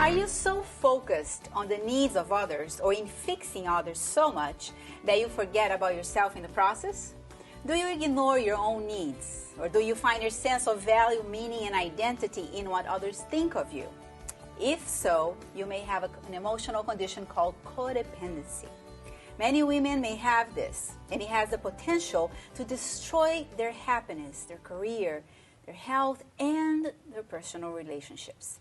Are you so focused on the needs of others or in fixing others so much that you forget about yourself in the process? Do you ignore your own needs? Or do you find your sense of value, meaning, and identity in what others think of you? If so, you may have an emotional condition called codependency. Many women may have this, and it has the potential to destroy their happiness, their career, their health, and their personal relationships.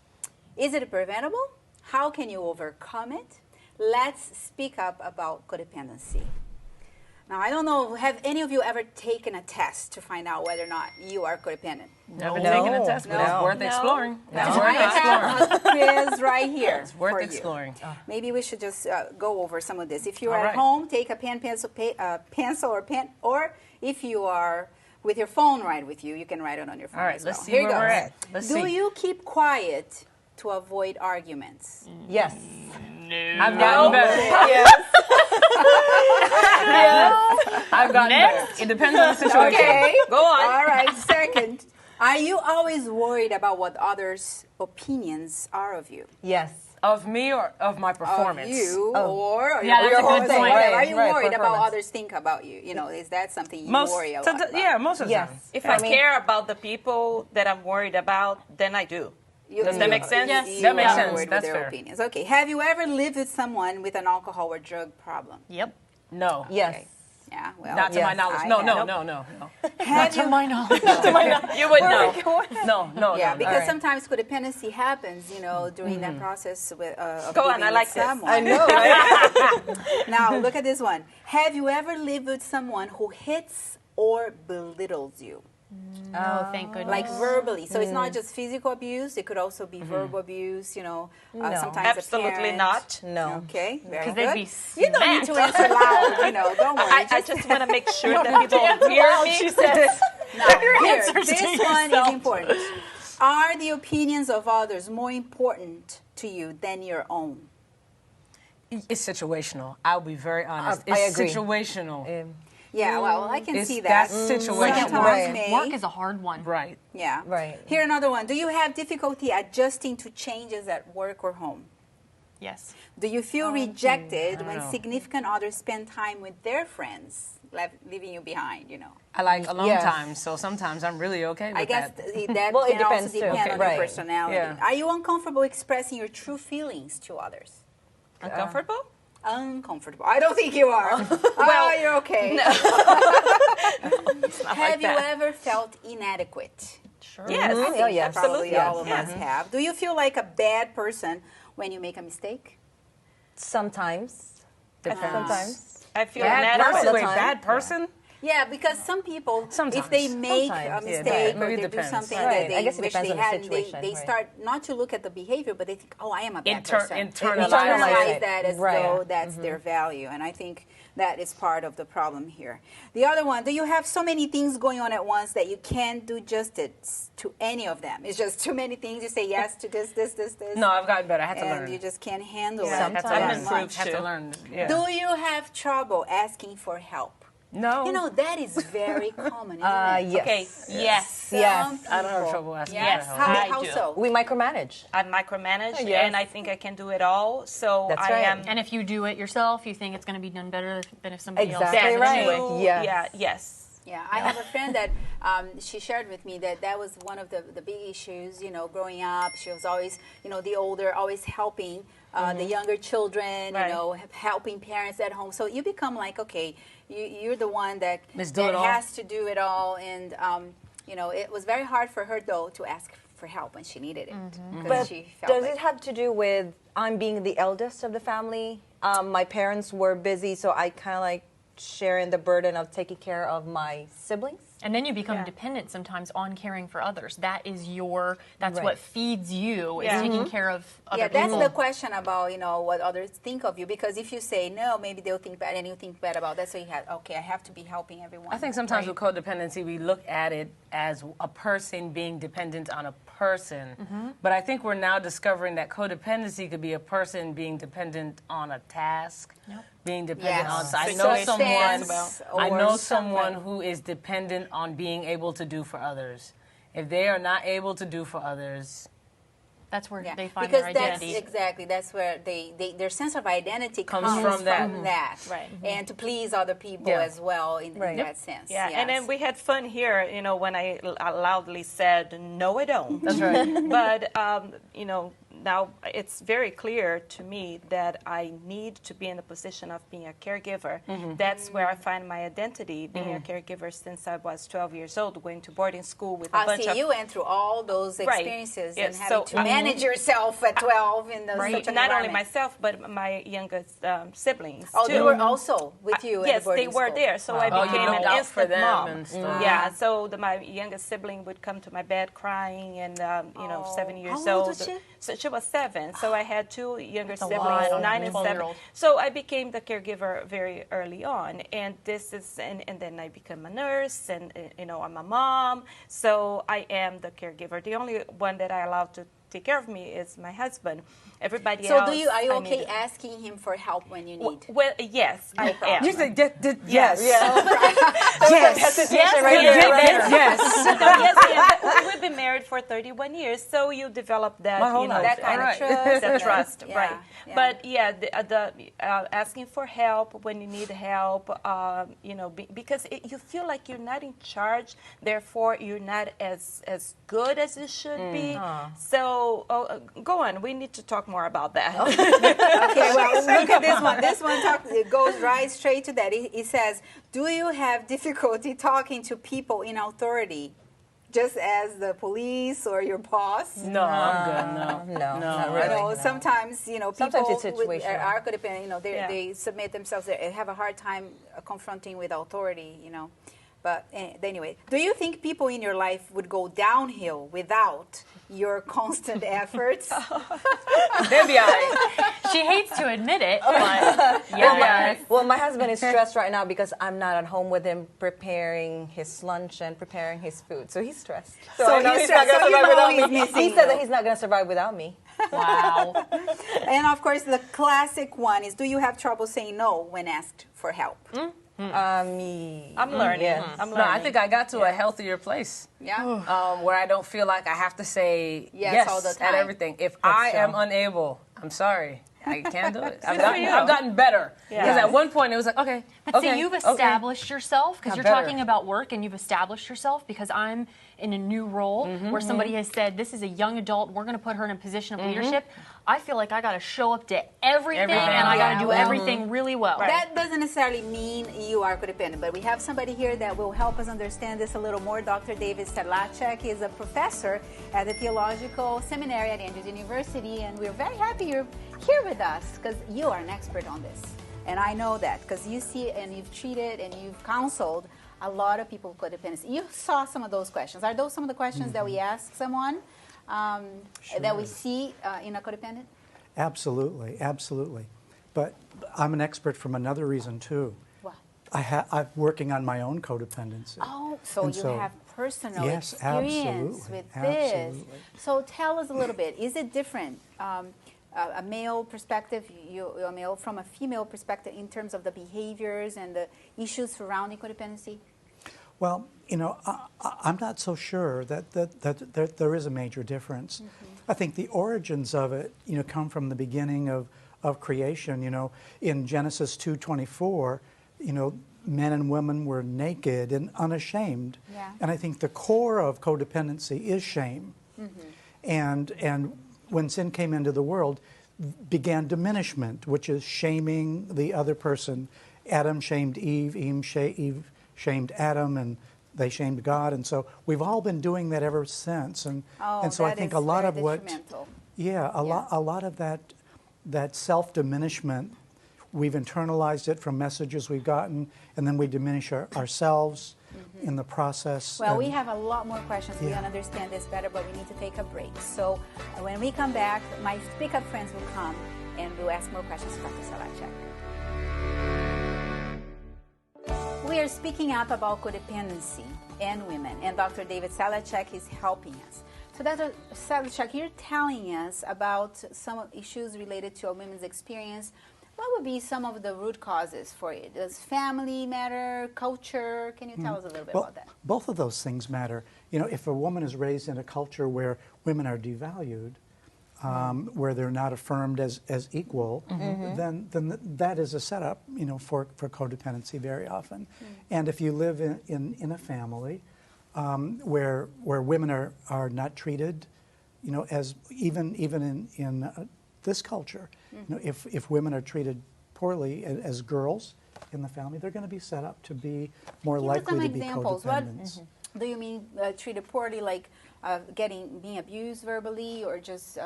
Is it preventable? How can you overcome it? Let's speak up about codependency. Now, I don't know, have any of you ever taken a test to find out whether or not you are codependent? Never taken a test, but it's worth exploring. It's worth I have a quiz right here. It's worth for exploring. You. Maybe we should just go over some of this. If you're All at right. home, take a pencil or pen, or if you are with your phone right with you, you can write it on your phone. All right, as let's well. see Here where goes. we're at. Let's Do see. you keep quiet to avoid arguments? Yes. I've gotten better. Yes. I've gotten better. It depends on the situation. Okay. Go on. All right. Second, are you always worried about what others' opinions are of you? Yes. Of me or of my performance? Of you, Oh. or Yeah, that's your a good whole point. thing. Whatever. Are Right, you right, worried about performance. others think about you? You know, is that something you Most, worry a lot about? yeah, most of the Yes. time. If I I mean- care about the people that I'm worried about, then I do. Does that make sense? Yes. You That makes are sense. worried That's with their fair. opinions. Okay. Have you ever lived with someone with an alcohol or drug problem? Yep. No. Yes. Okay. Yeah. Well, Not to my Yes. knowledge. I No, have. no, no, no, no. Have you? my knowledge. You would know. No, Yeah, no. because All right. sometimes codependency happens, you know, during that process with, of Go on, living I like with this. someone. I know, right? Now, look at this one. Have you ever lived with someone who hits or belittles you? Oh, thank goodness. Like verbally. So it's not just physical abuse, it could also be verbal abuse, you know. No. Sometimes a Absolutely parent. not. No. Okay, very Because good. they'd be You don't need to answer loud, you know, don't worry. I just want to make sure that people hear me. She says. Now, here, answers this to one is yourself. important. Are the opinions of others more important to you than your own? It's situational. I'll be very honest. I It's agree. situational. Yeah, well, I can It's see that. that situation. Sometimes Right. may. Work is a hard one. Right. Yeah. Right. Here, another one. Do you have difficulty adjusting to changes at work or home? Yes. Do you feel rejected I when don't know. significant others spend time with their friends, leaving you behind, you know? I like alone Yes. time, so sometimes I'm really okay with I guess that. that Well, it can also depends, too. depend Okay. on Right. your personality. Yeah. Are you uncomfortable expressing your true feelings to others? Uncomfortable? Uncomfortable. I don't think you are. Well, you're okay. Have you ever felt inadequate? Sure. Yes. Oh, yes. Probably Absolutely. all of us have. Do you feel like a bad person when you make a mistake? Sometimes. Sometimes. I feel Bad inadequate. person? the Wait, time. bad person? Yeah, because some people, Sometimes. if they make a Sometimes. Yeah, mistake maybe or it they do depends. something Right. that they I guess it wish depends they on the hadn't, situation, they right. start not to look at the behavior, but they think, oh, I am a bad person. internalize They internalize it. that as Right. though that's their value, and I think that is part of the problem here. The other one, do you have so many things going on at once that you can't do justice to any of them? It's just too many things. You say yes to this. No, I've gotten better. I had to and learn. you just can't handle Yeah, it have to that sometimes. learn. much. Have to learn. Yeah. Do you have trouble asking for help? No. You know, that is very common, isn't it? Yes. Okay. Yes. Yes. I don't have people- trouble asking Yes. for help. I How do. so? We micromanage. I micromanage, Yes. and I think I can do it all. So That's I right. am. And if you do it yourself, you think it's going to be done better than if somebody Exactly else does it right. anyway. Yes. Yeah. Yes. Yeah, I have a friend that she shared with me that was one of the big issues, you know, growing up. She was always, you know, the older, always helping the younger children, Right. you know, helping parents at home. So you become like, okay, you're the one that Must do it all. has to do it all. And, you know, it was very hard for her, though, to ask for help when she needed it. Because But she felt does like, it have to do with I'm being the eldest of the family? My parents were busy, so I kind of like sharing the burden of taking care of my siblings. And then you become Yeah. dependent sometimes on caring for others. That's Right. what feeds you, is Yeah. taking care of other yeah, that's people. the question about, you know, what others think of you. Because if you say no, maybe they'll think bad, and you think bad about that. So you have, okay, I have to be helping everyone. I think sometimes with codependency, we look at it as a person being dependent on a person. But I think we're now discovering that codependency could be a person being dependent on a task, being dependent Yes. on. So I So know substance I or know something. someone who is dependent on being able to do for others. If they are not able to do for others, That's where Yeah. they find because their identity. that's where their sense of identity Comes comes from that. Right. And to please other people Yeah. as well in that sense. Yeah, Yes. and then we had fun here, when I loudly said, no, I don't. That's right. But, now it's very clear to me that I need to be in the position of being a caregiver. That's where I find my identity, being a caregiver since I was 12 years old, going to boarding school with a bunch of... you went through all those experiences Yes, and having so, to manage yourself at 12 in those such an Not only environment. myself, but my youngest siblings, Oh, too. they were also with you at Yes, the boarding they were school. there, so I Oh, you became looked an out for instant them mom. and stuff. Yeah, so my youngest sibling would come to my bed crying, and 7 years How old old. was she? So she was 7. So I had 2 younger That's a siblings, lot. 9 and 7. 12-year-old. So I became the caregiver very early on, and and then I became a nurse, and I'm a mom. So I am the caregiver. The only one that I allow to take care of me is my husband. Everybody So else. are you I okay need- asking him for help when you need? Well, yes, I am. You said yes. Yes. Yes. Yes, and we've been married for 31 years, so you develop that, My whole life. That kind All of right. trust. the trust, Yeah, right? yeah. But yeah, the asking for help when you need help, because you feel like you're not in charge, therefore you're not as good as you should be. So go on. We need to talk more about that. Okay, well, look at this one. This one it goes right straight to that. It says, do you have difficulty talking to people in authority, just as the police or your boss? No, I'm good. No, not I really. don't- Sometimes, people Sometimes it's with, situational. are codependent, Yeah. they submit themselves, they have a hard time confronting with authority, But anyway, do you think people in your life would go downhill without your constant efforts? They'll be all right. She hates to admit it, but yeah. Well, my husband is stressed right now because I'm not at home with him preparing his lunch and preparing his food. So he's stressed. So I know he's he's not stressed. going So to survive you know without me. he's missing He said you. that he's not going to survive without me. Wow. And of course, the classic one is, do you have trouble saying no when asked for help? I'm learning. Yes. I'm No, learning. I think I got to a healthier place Yeah. where I don't feel like I have to say Yes all the at time. everything. If I so. am unable, I'm sorry. I can't do it. I've for you. gotten better. Yeah. Because at one point it was like, okay, But okay, see, you've okay. established yourself, because Got you're better. talking about work and you've established yourself, because I'm in a new role where somebody has said, this is a young adult, we're going to put her in a position of leadership. I feel like I got to show up to everything, and I got to do everything really well. That doesn't necessarily mean you are codependent, but we have somebody here that will help us understand this a little more. Dr. David Salaczek is a professor at the Theological Seminary at Andrews University, and we're very happy you're here with us because you are an expert on this. And I know that because you see and you've treated and you've counseled a lot of people with codependency. You saw some of those questions. Are those some of the questions that we ask someone that we see in a codependent? Absolutely. But I'm an expert from another reason too. What? I'm working on my own codependency. Oh, so And you so- have personal Yes, experience absolutely, with this. absolutely. So tell us a little bit. Is it different, a male perspective, you're a male, from a female perspective in terms of the behaviors and the issues surrounding codependency? Well, I'm not so sure that there is a major difference. I think the origins of it, come from the beginning of creation. In Genesis 2:24, men and women were naked and unashamed. Yeah. And I think the core of codependency is shame. And when sin came into the world, began diminishment, which is shaming the other person. Adam shamed Eve, Eve shamed Adam, and they shamed God. And so we've all been doing that ever since. And so I that think is a lot very of what, detrimental. a lot of that self-diminishment, we've internalized it from messages we've gotten, and then we diminish ourselves in the process. Well, we and- have a lot more questions. We Yeah. want to understand this better, but we need to take a break. So when we come back, my speak-up friends will come and we'll ask more questions to Dr. Salaczek. We are speaking up about codependency and women, and Dr. David Salaczek is helping us. So Dr. Salaczek, you're telling us about some issues related to a women's experience. What would be some of the root causes for it? Does family matter, culture? Can you tell us a little bit Well, about that? both of those things matter. If a woman is raised in a culture where women are devalued, where they're not affirmed as equal, then that is a setup, for codependency very often. And if you live in a family where women are not treated, as even in this culture, if women are treated poorly as girls in the family, they're going to be set up to be more likely to be codependents. What do you mean treated poorly, like being abused verbally, or just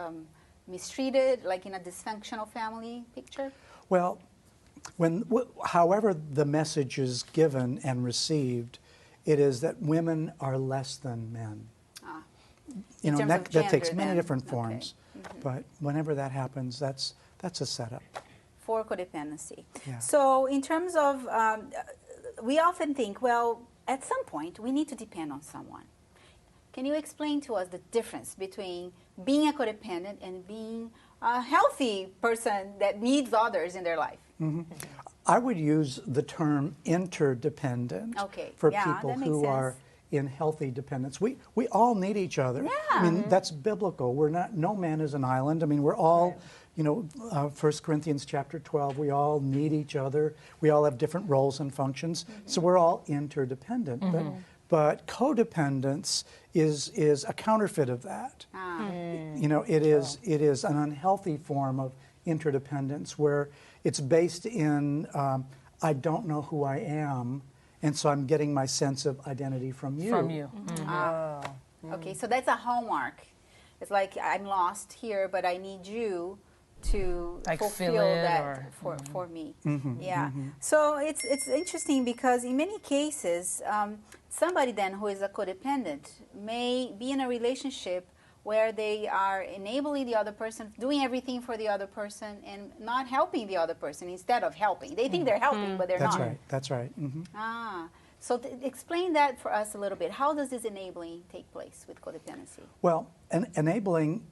mistreated, like in a dysfunctional family picture? Well, however the message is given and received, it is that women are less than men. That takes many different forms, but whenever that happens, that's a setup for codependency. Yeah. So in terms of, we often think, well, at some point we need to depend on someone. Can you explain to us the difference between being a codependent and being a healthy person that needs others in their life? I would use the term interdependent for people who are in healthy dependence. We all need each other. Yeah. I mean, that's biblical. No man is an island. I mean, we're all, 1 Corinthians chapter 12, we all need each other. We all have different roles and functions. So we're all interdependent. But codependence is a counterfeit of that. It is an unhealthy form of interdependence where it's based in I don't know who I am, and so I'm getting my sense of identity from you. Okay, so that's a hallmark. It's like I'm lost here, but I need you to fulfill that for me. So it's interesting because in many cases, somebody then who is a codependent may be in a relationship where they are enabling the other person, doing everything for the other person, and not helping the other person instead of helping. They think they're helping, but they're not. That's right. So explain that for us a little bit. How does this enabling take place with codependency? Well, enabling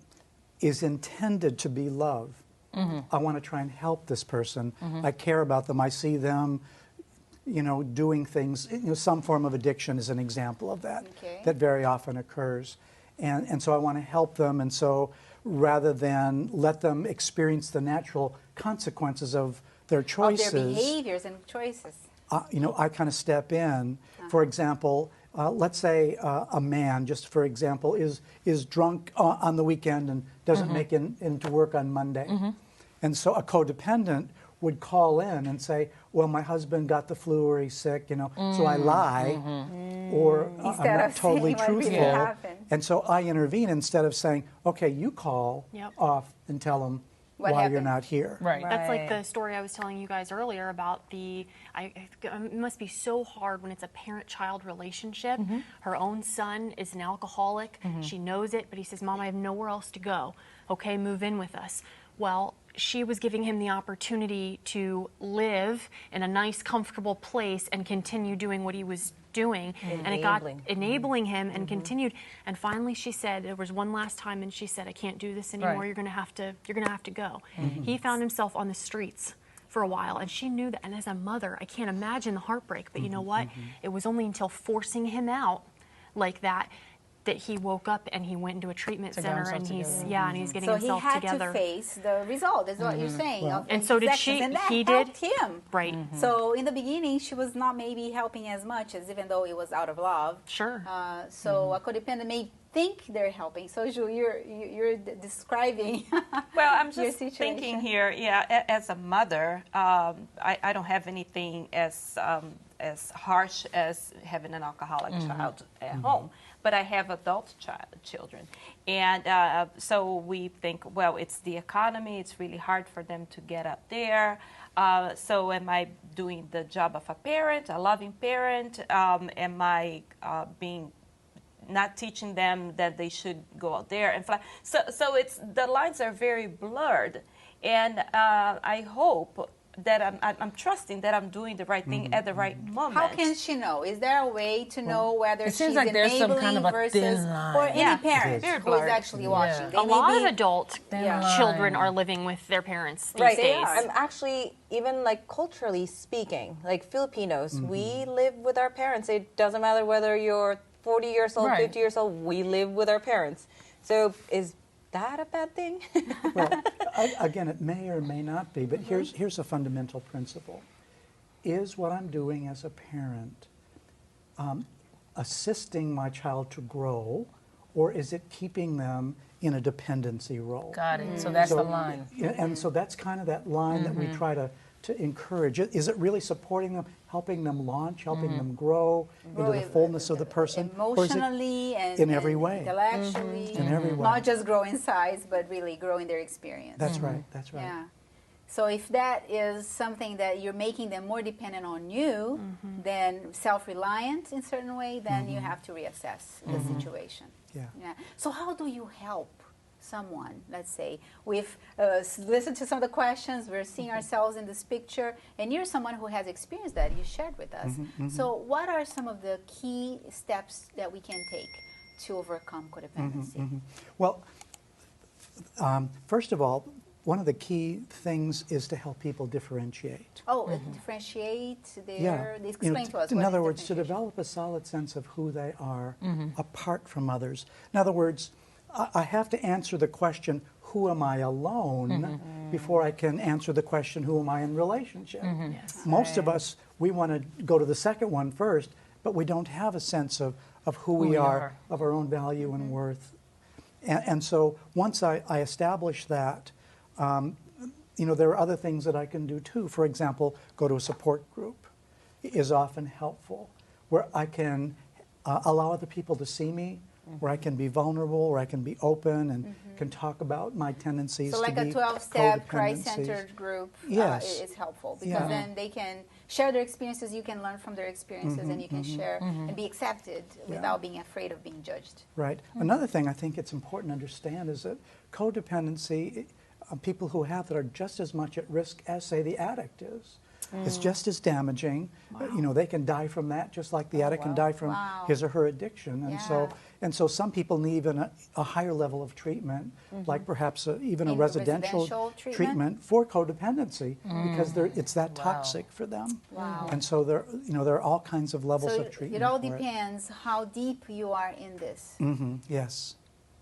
is intended to be love. I want to try and help this person. I care about them. I see them, doing things. Some form of addiction is an example of that. That very often occurs. And so I want to help them, and so rather than let them experience the natural consequences of their choices, of their behaviors and choices, I kind of step in. For example, let's say a man, just for example, is drunk on the weekend and doesn't make it into work on Monday, and so a codependent would call in and say, well, my husband got the flu or he's sick, so I lie, or I'm not totally truthful. And so I intervene instead of saying, okay, you call off and tell them why you're not here. That's like the story I was telling you guys earlier about it must be so hard when it's a parent-child relationship. Her own son is an alcoholic. She knows it, but he says, Mom, I have nowhere else to go. Okay, move in with us. Well, she was giving him the opportunity to live in a nice, comfortable place and continue doing what he was doing, and it got enabling him and continued. And finally, she said there was one last time, and she said, "I can't do this anymore. You're going to have to go." He found himself on the streets for a while, and she knew that. And as a mother, I can't imagine the heartbreak. But you know what? It was only until forcing him out like that he woke up and he went into a treatment center, and he's getting himself together. So he had to face the result, is what you're saying. Well, and so did she. And that he helped did him. Right. So in the beginning, she was not maybe helping as much as even though it was out of love. Sure. So a codependent may think they're helping. So you're describing. Well, I'm just thinking here. Yeah, as a mother, I don't have anything as harsh as having an alcoholic child at home. But I have adult children. And so we think, well, it's the economy. It's really hard for them to get up there. So am I doing the job of a parent, a loving parent? Am I not teaching them that they should go out there and fly? So it's the lines are very blurred. And I hope that I'm trusting that I'm doing the right thing at the right moment. How can she know? Is there a way to know whether she's like there's some enabling kind of a versus, thin line. or any parent who is actually watching? They A may lot be- of adult children are living with their parents these Right. days. I'm actually, even like culturally speaking, like Filipinos, we live with our parents. It doesn't matter whether you're 40 years old, 50 years old, we live with our parents. So is that a bad thing? Well, again, it may or may not be, but here's a fundamental principle. Is what I'm doing as a parent assisting my child to grow, or is it keeping them in a dependency role? Got it. So that's the line. And so that's kind of that line that we try to encourage. Is it really supporting them, helping them launch, helping them grow into the fullness of the person? Emotionally and in every way? Intellectually. In every way. Not just grow in size, but really grow in their experience. That's right, that's right. Yeah. So if that is something that you're making them more dependent on you, then self-reliant in a certain way, then you have to reassess the situation. Yeah. So how do you help someone, let's say, we've listened to some of the questions, we're seeing ourselves in this picture, and you're someone who has experienced that, you shared with us. So what are some of the key steps that we can take to overcome codependency? Well, first of all, one of the key things is to help people differentiate. Oh, differentiate their, explain to us. In what other is words, to differentiation? develop a solid sense of who they are apart from others. In other words, I have to answer the question, who am I alone, before I can answer the question, who am I in relationship? Most of us, we want to go to the second one first, but we don't have a sense of who we are, of our own value and worth. And so once I establish that, there are other things that I can do too. For example, go to a support group is often helpful, where I can allow other people to see me, where I can be vulnerable, where I can be open and can talk about my tendencies So to like be a 12-step codependencies. Christ-centered group Yes. is helpful, because then they can share their experiences, you can learn from their experiences, and you can share and be accepted without being afraid of being judged. Right. Another thing I think it's important to understand is that codependency, people who have that are just as much at risk as, say, the addict is. It's just as damaging. They can die from that just like the addict can die from his or her addiction. And so some people need even a higher level of treatment, like perhaps even a residential treatment for codependency, because it's that toxic for them. And so there are all kinds of levels of treatment. It all for depends how deep you are in this. Yes.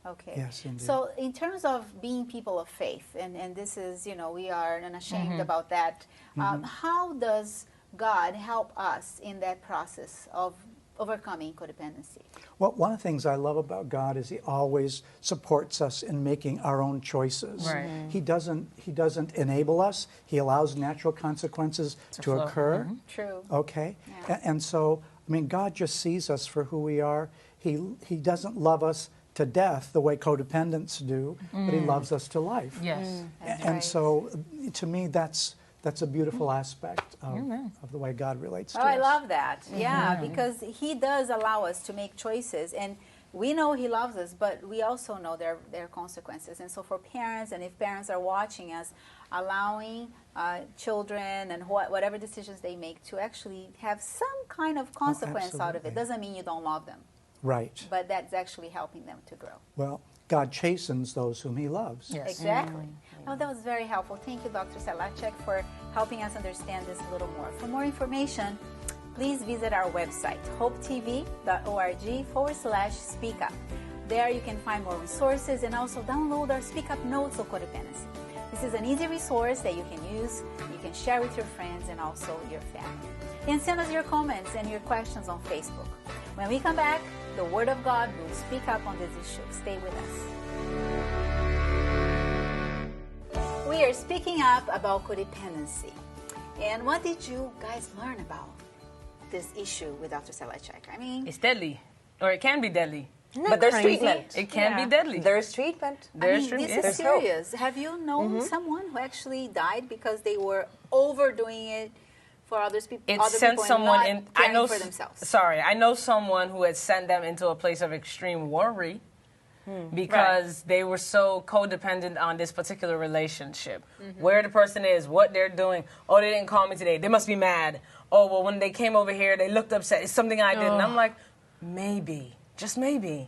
Okay. Yes, indeed. So in terms of being people of faith, and this is, we are unashamed about that, how does God help us in that process of overcoming codependency? Well, one of the things I love about God is He always supports us in making our own choices. Right. He doesn't enable us. He allows natural consequences to occur. True. Okay? Yeah. And so, God just sees us for who we are. He doesn't love us to death the way codependents do, but He loves us to life. Yes. And so, to me, that's a beautiful aspect of the way God relates to us. I love that. Yeah, because He does allow us to make choices, and we know He loves us, but we also know there are consequences. And so for parents, and if parents are watching us, allowing children and whatever decisions they make to actually have some kind of consequence out of it, absolutely. doesn't mean you don't love them, Right. but that's actually helping them to grow. Well, God chastens those whom He loves. Yes. Exactly. Oh, that was very helpful. Thank you, Dr. Salaczek, for helping us understand this a little more. For more information, please visit our website, hopetv.org/speakup. There you can find more resources and also download our Speak Up Notes on Codependency. This is an easy resource that you can use, you can share with your friends and also your family. And send us your comments and your questions on Facebook. When we come back, the Word of God will speak up on this issue. Stay with us. We are speaking up about codependency. And what did you guys learn about this issue with Dr. Salaczek? It's deadly, or it can be deadly. But there's treatment. It can be deadly. There's treatment. There's treatment. This is serious. Have you known someone who actually died because they were overdoing it for others people? It other sent people someone and in. not caring for themselves. Sorry, I know someone who had sent them into a place of extreme worry because they were so codependent on this particular relationship. Where the person is, what they're doing. Oh, they didn't call me today. They must be mad. Oh, well, when they came over here, they looked upset. It's something I did, and I'm like, maybe, just maybe,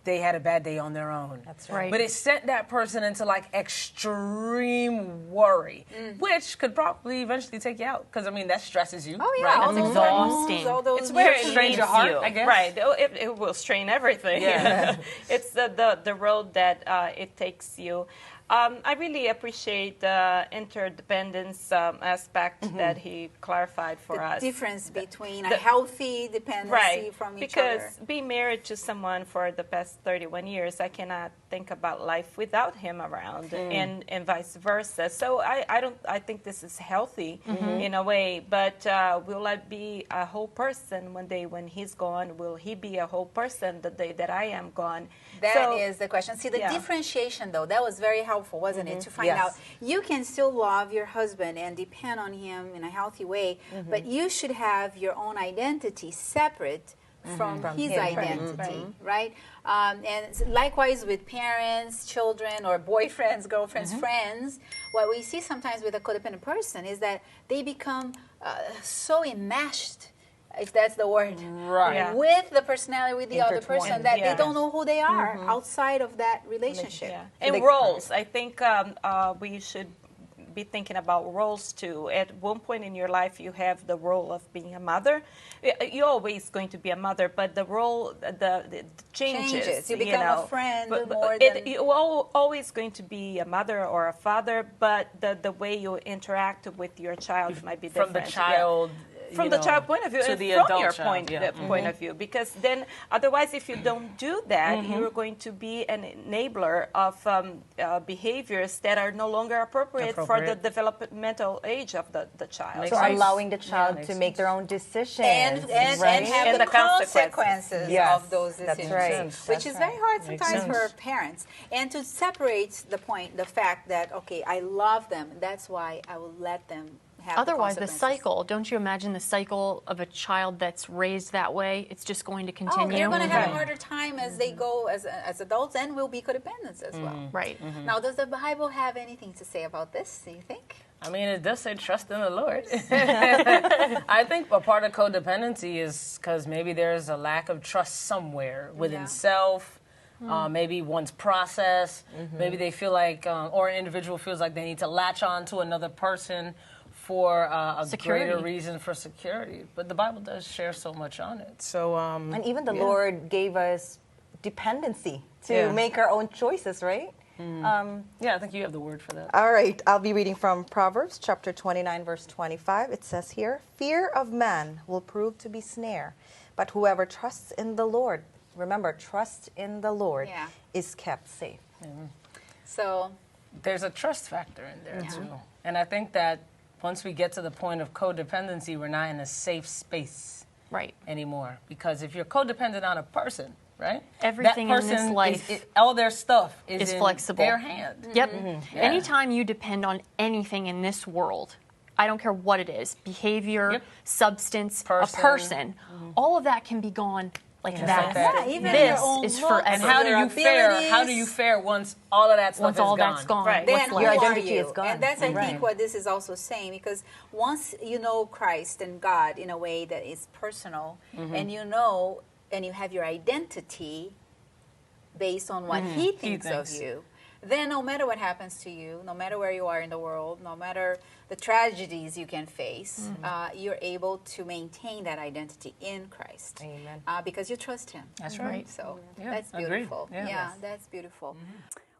they had a bad day on their own. That's right. But it sent that person into like extreme worry, which could probably eventually take you out. Because, I mean, that stresses you. Oh, yeah. Right? All That's those exhausting. hormones, all those It's where it strains your leads heart, you. I guess. Right. It will strain everything. Yeah. It's the road that it takes you. I really appreciate the interdependence aspect that he clarified for us. difference between a healthy dependency from each because other. being married to someone for the past 31 years, I cannot think about life without him around, and vice versa. So I think this is healthy in a way. But will I be a whole person one day when he's gone? Will he be a whole person the day that I am gone? That is the question. See, the yeah. differentiation, though, that was very helpful, wasn't it? To find Yes. out you can still love your husband and depend on him in a healthy way, but you should have your own identity separate from his him. identity, right? And likewise with parents, children, or boyfriends, girlfriends, friends, what we see sometimes with a codependent person is that they become so enmeshed, if that's the word, Right. Yeah. with the personality, with the other person, Intertwined. that Yeah. they don't know who they are outside of that relationship. Yeah. And roles. I think we should be thinking about roles too. At one point in your life, you have the role of being a mother. You're always going to be a mother, but the role the changes. You become a friend more than... You're always going to be a mother or a father, but the way you interact with your child might be different. From the child. From you the know, child point of view, to and the from adult your child, point of view, because then otherwise, if you don't do that, you're going to be an enabler of behaviors that are no longer appropriate for the developmental age of the child. Makes So sense. allowing the child makes to make their own decisions. and right? have And the the consequences. consequences Yes, of those that's decisions, right. which is very hard Makes sometimes for sense. parents. And to separate the fact that, okay, I love them, that's why I will let them have Otherwise, the consequences. cycle, don't you imagine the cycle of a child that's raised that way? It's just going to Oh, continue. they're going to have a harder time as they go as adults, and will be codependents as well. Right. Now, does the Bible have anything to say about this, do you think? I mean, it does say trust in the Lord. I think a part of codependency is because maybe there's a lack of trust somewhere within Yeah. self, maybe one's process. Maybe they feel like, or an individual feels like they need to latch on to another person for a Security. greater reason for security. But the Bible does share so much on it. So, And even the Lord gave us dependency to Yeah. make our own choices, right? yeah, I think you have the word for that. All right, I'll be reading from Proverbs chapter 29, verse 25. It says here, "Fear of man will prove to be snare, but whoever trusts in the Lord," remember, trust in the Lord, Yeah. "is kept safe." So, There's a trust factor in there, too. And I think that once we get to the point of codependency, we're not in a safe space Right. anymore. Because if you're codependent on a person, right? Everything in that this person life all their stuff is in flexible. their hand. Yep. Yeah. Anytime you depend on anything in this world, I don't care what it is, behavior, Yep. substance, Person. a person, all of that can be gone like Just that. like that. yeah, even This your own is looks, forever. And how do your you fare? How do abilities, you fare once all of that stuff Once is all gone? that's gone, Right. then what's who left? Your are identity you? is gone. And that's, I Right. think, what this is also saying, because once you know Christ and God in a way that is personal, and you know, and you have your identity based on what He thinks of thinks. you, then no matter what happens to you, no matter where you are in the world, no matter the tragedies you can face, you're able to maintain that identity in Christ. Amen. Because you trust Him. That's right. So Yeah, that's agreed. beautiful. Yeah. Yeah, that's beautiful.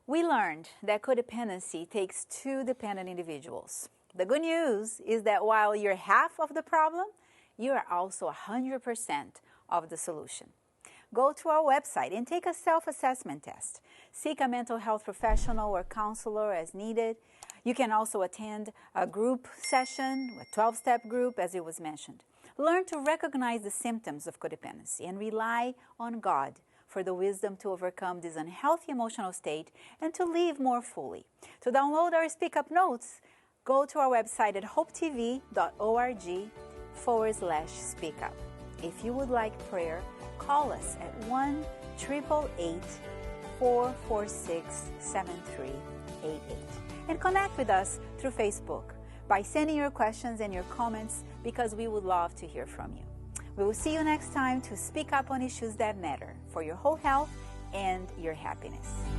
We learned that codependency takes two dependent individuals. The good news is that while you're half of the problem, you are also 100% of the solution. Go to our website and take a self-assessment test. Seek a mental health professional or counselor as needed. You can also attend a group session, a 12-step group, as it was mentioned. Learn to recognize the symptoms of codependency and rely on God for the wisdom to overcome this unhealthy emotional state and to live more fully. To download our Speak Up notes, go to our website at hopetv.org/speakup. If you would like prayer, call us at 1-888-446-7388 and connect with us through Facebook by sending your questions and your comments, because we would love to hear from you. We will see you next time to speak up on issues that matter for your whole health and your happiness.